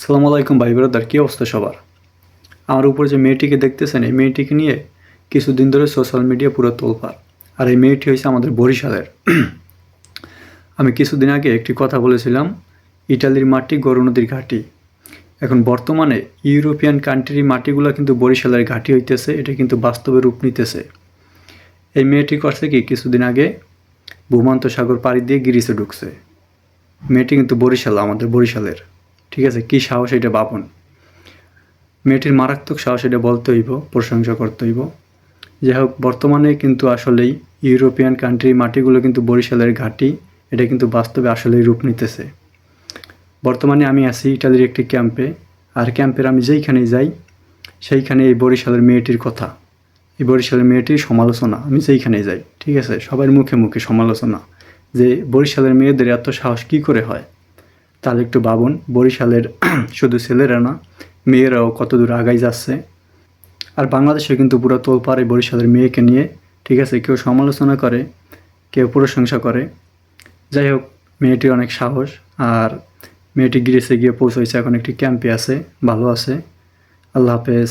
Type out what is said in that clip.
সালামু আলাইকুম ভাই ব্রাদার, কী অবস্থা সবার? আমার উপর যে মেয়েটিকে দেখতেছেন, এই মেয়েটিকে নিয়ে কিছুদিন ধরে সোশ্যাল মিডিয়া পুরো তোলপাড়। আর এই মেয়েটি হয়েছে আমাদের বরিশালের। আমি কিছুদিন আগে একটি কথা বলেছিলাম, ইটালির মাটি গরু নদীর ঘাটি। এখন বর্তমানে ইউরোপিয়ান কান্ট্রির মাটিগুলো কিন্তু বরিশালের ঘাটি হইতেছে, এটা কিন্তু বাস্তবে রূপ নিতেছে। এই মেয়েটি করছে কি, কিছুদিন আগে ভূমন্ত সাগর পাড়ি দিয়ে গ্রিসে ঢুকছে। মেয়েটি কিন্তু বরিশাল, আমাদের বরিশালের। ঠিক আছে, কী সাহস এটা ভাবুন। মেয়েটির মারাত্মক সাহস, এটা বলতে হইব, প্রশংসা করতে হইব। যাই হোক, বর্তমানে কিন্তু আসলেই ইউরোপিয়ান কান্ট্রির মাটিগুলো কিন্তু বরিশালের ঘাঁটি, এটা কিন্তু বাস্তবে আসলেই রূপ নিতেছে। বর্তমানে আমি আছি ইটালির একটি ক্যাম্পে, আর ক্যাম্পের আমি যেইখানেই যাই সেইখানে এই বরিশালের মেয়েটির কথা, এই বরিশালের মেয়েটির সমালোচনা, আমি যেইখানেই যাই, ঠিক আছে, সবার মুখে মুখে সমালোচনা যে বরিশালের মেয়েদের এত সাহস কী করে হয়। তাহলে একটু ভাবুন, বরিশালের শুধু ছেলেরা না, মেয়েরাও কত দূর আগাই যাচ্ছে। আর বাংলাদেশে কিন্তু পুরো তোলপাড় এই বরিশালের মেয়েকে নিয়ে, ঠিক আছে, কেউ সমালোচনা করে, কেউ প্রশংসা করে। যাই হোক, মেয়েটির অনেক সাহস। আর মেয়েটি গ্রিসে গিয়ে পৌঁছেছে, এখন একটি ক্যাম্পে আছে, ভালো আছে। আল্লাহ হাফেজ।